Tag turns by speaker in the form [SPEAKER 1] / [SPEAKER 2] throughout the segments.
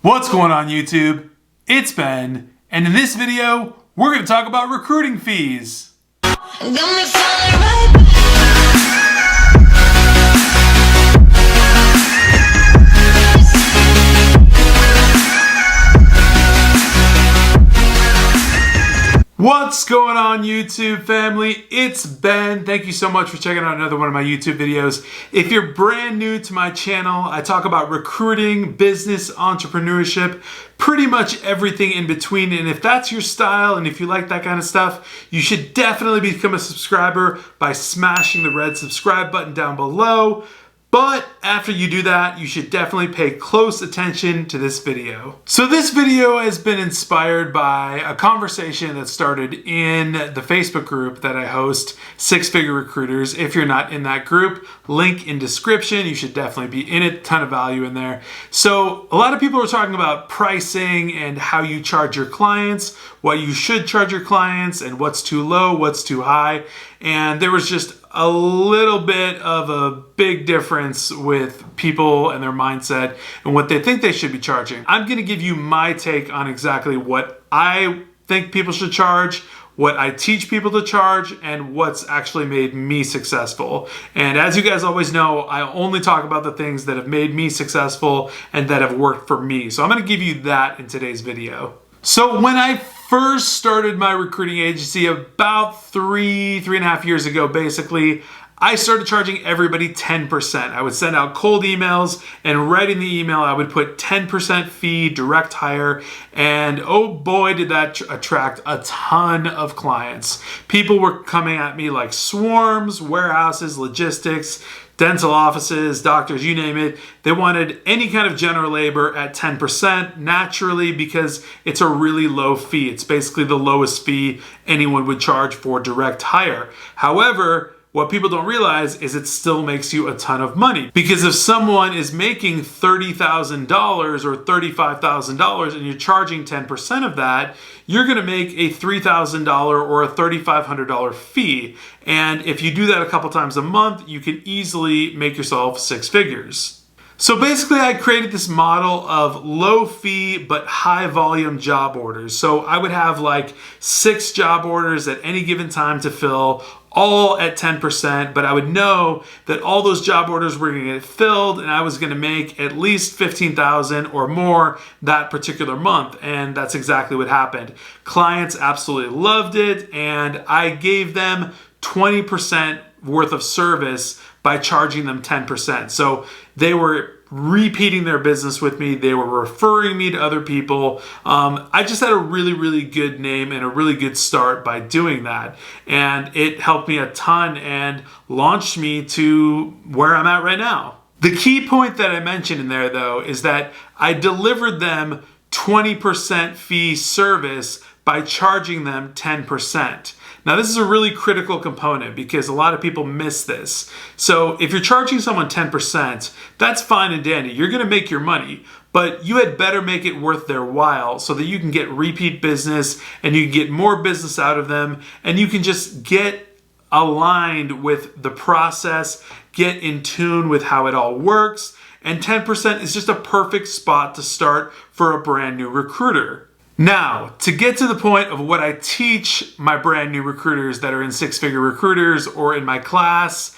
[SPEAKER 1] What's going on YouTube? It's Ben, and in this video, we're going to talk about recruiting fees. What's going on YouTube family? It's Ben. Thank you so much for checking out another one of my YouTube videos. If you're brand new to my channel, I talk about recruiting, business, entrepreneurship, pretty much everything in between. And if that's your style and if you like that kind of stuff, you should definitely become a subscriber by smashing the red subscribe button down below. But after you do that, you should definitely pay close attention to this video. So this video has been inspired by a conversation that started in the Facebook group that I host, Six Figure Recruiters. If you're not in that group, link in description. You should definitely be in it, ton of value in there. So a lot of people are talking about pricing and how you charge your clients, what you should charge your clients, and what's too low, what's too high. And there was just a little bit of a big difference with people and their mindset and what they think they should be charging. I'm going to give you my take on exactly what I think people should charge, what I teach people to charge, and what's actually made me successful. And as you guys always know, I only talk about the things that have made me successful and that have worked for me. So I'm going to give you that in today's video. So when I first started my recruiting agency about three and a half years ago, basically, I started charging everybody 10%. I would send out cold emails, and right in the email, I would put 10% fee, direct hire, and oh boy, did that attract a ton of clients. People were coming at me like swarms, warehouses, logistics, dental offices, doctors, you name it. They wanted any kind of general labor at 10% naturally because it's a really low fee. It's basically the lowest fee anyone would charge for direct hire. However, what people don't realize is it still makes you a ton of money, because if someone is making $30,000 or $35,000 and you're charging 10% of that, you're going to make a $3,000 or a $3,500 fee. And if you do that a couple times a month, you can easily make yourself six figures. So basically, I created this model of low fee but high volume job orders. So I would have like 6 job orders at any given time to fill, all at 10%, but I would know that all those job orders were going to get filled and I was going to make at least $15,000 or more that particular month. And that's exactly what happened. Clients absolutely loved it, and I gave them 20% worth of service by charging them 10%. So they were repeating their business with me. They were referring me to other people. I just had a really good name and a really good start by doing that. And it helped me a ton and launched me to where I'm at right now. The key point that I mentioned in there though is that I delivered them 20% fee service by charging them 10%. Now, this is a really critical component because a lot of people miss this. So if you're charging someone 10%, that's fine and dandy. You're going to make your money, but you had better make it worth their while so that you can get repeat business and you can get more business out of them, and you can just get aligned with the process, get in tune with how it all works. And 10% is just a perfect spot to start for a brand new recruiter. Now, to get to the point of what I teach my brand new recruiters that are in Six Figure Recruiters or in my class,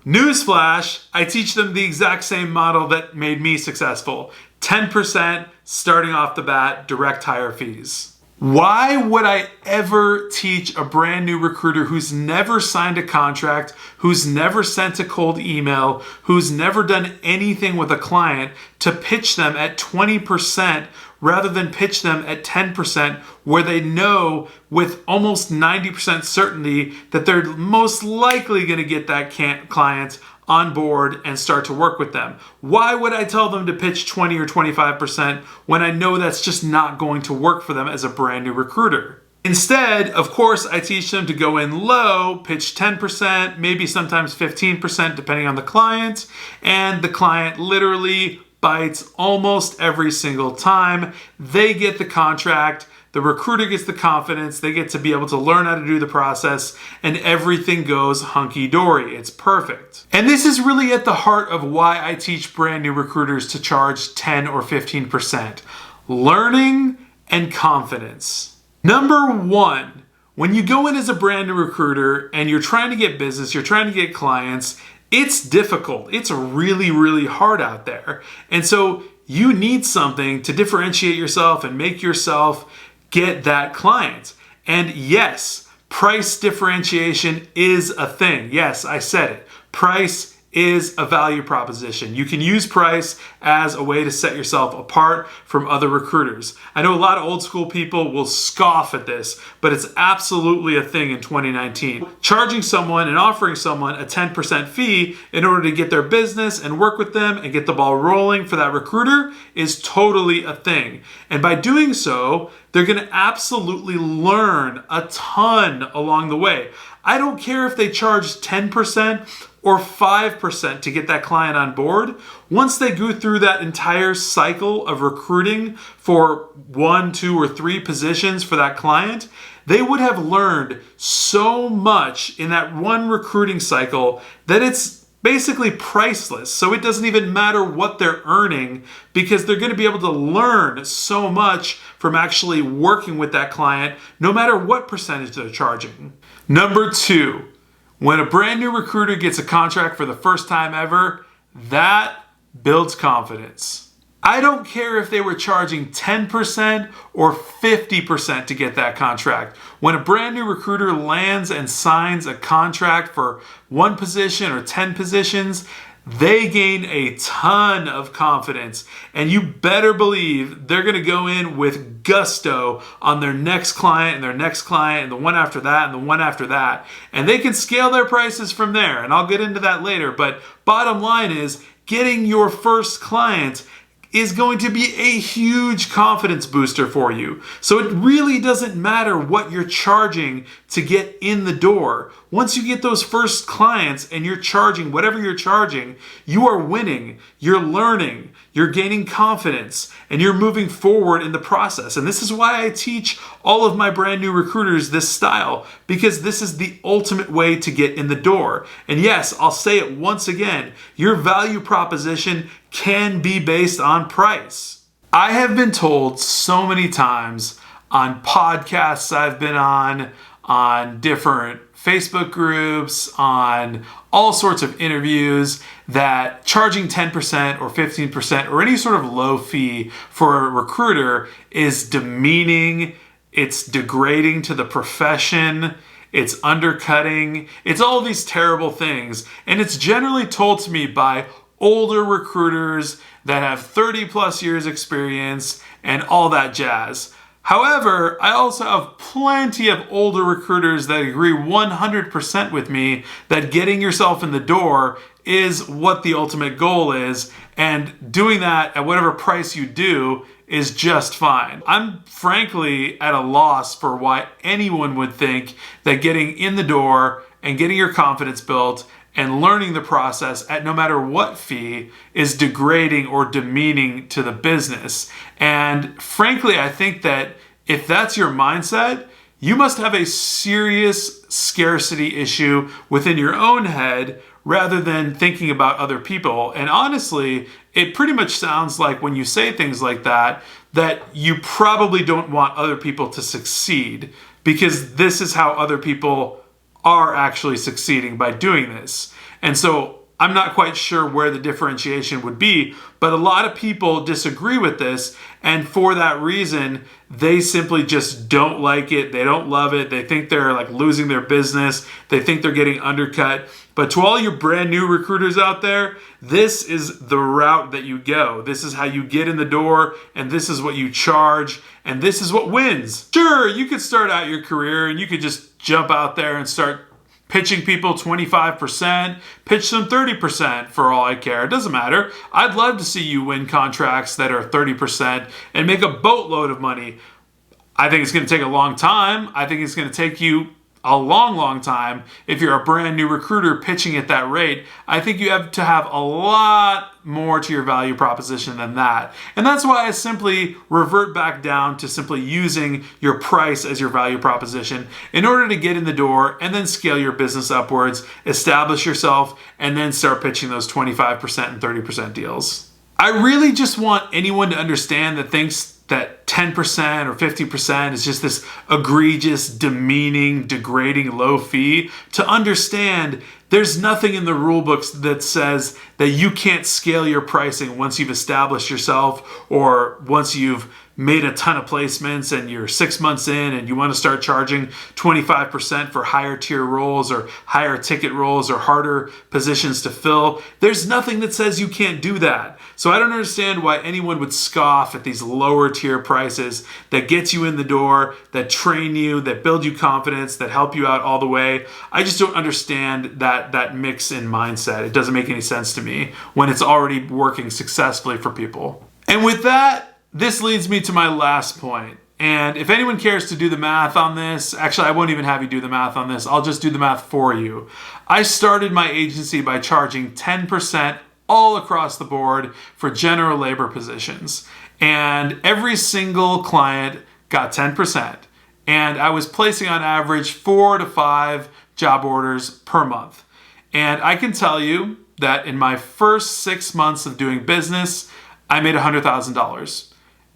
[SPEAKER 1] newsflash, I teach them the exact same model that made me successful. 10% starting off the bat, direct hire fees. Why would I ever teach a brand new recruiter who's never signed a contract, who's never sent a cold email, who's never done anything with a client, to pitch them at 20% rather than pitch them at 10%, where they know with almost 90% certainty that they're most likely going to get that client on board and start to work with them? Why would I tell them to pitch 20 or 25% when I know that's just not going to work for them as a brand new recruiter? Instead, of course, I teach them to go in low, pitch 10%, maybe sometimes 15% depending on the client, and the client literally bites almost every single time. They get the contract, the recruiter gets the confidence, they get to be able to learn how to do the process, and everything goes hunky-dory. It's perfect. And this is really at the heart of why I teach brand new recruiters to charge 10 or 15%. Learning and confidence. Number one, when you go in as a brand new recruiter and you're trying to get business, you're trying to get clients, it's difficult. It's really, really hard out there. And so you need something to differentiate yourself and make yourself get that client. And yes, price differentiation is a thing. Yes, I said it. Price is a value proposition. You can use price as a way to set yourself apart from other recruiters. I know a lot of old school people will scoff at this, but it's absolutely a thing in 2019. Charging someone and offering someone a 10% fee in order to get their business and work with them and get the ball rolling for that recruiter is totally a thing. And by doing so, they're going to absolutely learn a ton along the way. I don't care if they charge 10% or 5% to get that client on board. Once they go through that entire cycle of recruiting for 1, 2, or 3 positions for that client, they would have learned so much in that one recruiting cycle that it's basically priceless. So it doesn't even matter what they're earning because they're going to be able to learn so much from actually working with that client, no matter what percentage they're charging. Number 2, when a brand new recruiter gets a contract for the first time ever, that builds confidence. I don't care if they were charging 10% or 50% to get that contract. When a brand new recruiter lands and signs a contract for 1 position or 10 positions, they gain a ton of confidence, and you better believe they're going to go in with gusto on their next client and their next client and the one after that and the one after that. And they can scale their prices from there, and I'll get into that later. But bottom line is, getting your first client is going to be a huge confidence booster for you. So it really doesn't matter what you're charging to get in the door. Once you get those first clients and you're charging whatever you're charging, you are winning, you're learning, you're gaining confidence, and you're moving forward in the process. And this is why I teach all of my brand new recruiters this style, because this is the ultimate way to get in the door. And yes, I'll say it once again, your value proposition can be based on price. I have been told so many times on podcasts I've been on different Facebook groups, on all sorts of interviews, that charging 10% or 15% or any sort of low fee for a recruiter is demeaning, it's degrading to the profession, it's undercutting, it's all these terrible things. And it's generally told to me by older recruiters that have 30 plus years experience and all that jazz. However, I also have plenty of older recruiters that agree 100% with me that getting yourself in the door is what the ultimate goal is, and doing that at whatever price you do is just fine. I'm frankly at a loss for why anyone would think that getting in the door and getting your confidence built and learning the process at no matter what fee is degrading or demeaning to the business. And frankly, I think that if that's your mindset, you must have a serious scarcity issue within your own head rather than thinking about other people. And honestly, it pretty much sounds like when you say things like that, that you probably don't want other people to succeed, because this is how other people are actually succeeding by doing this. And so I'm not quite sure where the differentiation would be, but a lot of people disagree with this, and for that reason, they simply just don't like it. They don't love it. They think they're like losing their business. They think they're getting undercut. But to all you brand new recruiters out there, this is the route that you go. This is how you get in the door, and this is what you charge, and this is what wins. Sure, you could start out your career and you could just jump out there and start pitching people 25%, pitch them 30% for all I care. It doesn't matter. I'd love to see you win contracts that are 30% and make a boatload of money. I think it's going to take a long time. I think it's going to take you a long time, if you're a brand new recruiter pitching at that rate, I think you have to have a lot more to your value proposition than that. And that's why I simply revert back down to simply using your price as your value proposition in order to get in the door and then scale your business upwards, establish yourself, and then start pitching those 25% and 30% deals. I really just want anyone to understand that thinks that 10% or 50% is just this egregious, demeaning, degrading low fee, to understand there's nothing in the rule books that says that you can't scale your pricing once you've established yourself or once you've made a ton of placements and you're 6 months in and you want to start charging 25% for higher tier roles or higher ticket roles or harder positions to fill. There's nothing that says you can't do that. So I don't understand why anyone would scoff at these lower tier prices that get you in the door, that train you, that build you confidence, that help you out all the way. I just don't understand that mix in mindset. It doesn't make any sense to me when it's already working successfully for people. And with that, this leads me to my last point. And if anyone cares to do the math on this, actually, I won't even have you do the math on this. I'll just do the math for you. I started my agency by charging 10% all across the board for general labor positions. And every single client got 10%. And I was placing on average 4 to 5 job orders per month. And I can tell you that in my first 6 months of doing business, I made $100,000.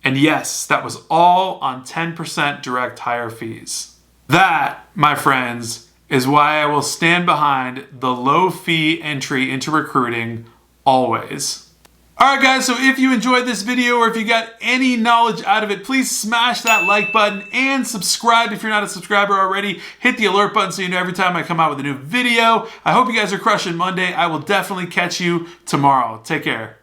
[SPEAKER 1] And yes, that was all on 10% direct hire fees. That, my friends, is why I will stand behind the low fee entry into recruiting always. All right, guys, so if you enjoyed this video or if you got any knowledge out of it, please smash that like button and subscribe if you're not a subscriber already. Hit the alert button so you know every time I come out with a new video. I hope you guys are crushing Monday. I will definitely catch you tomorrow. Take care.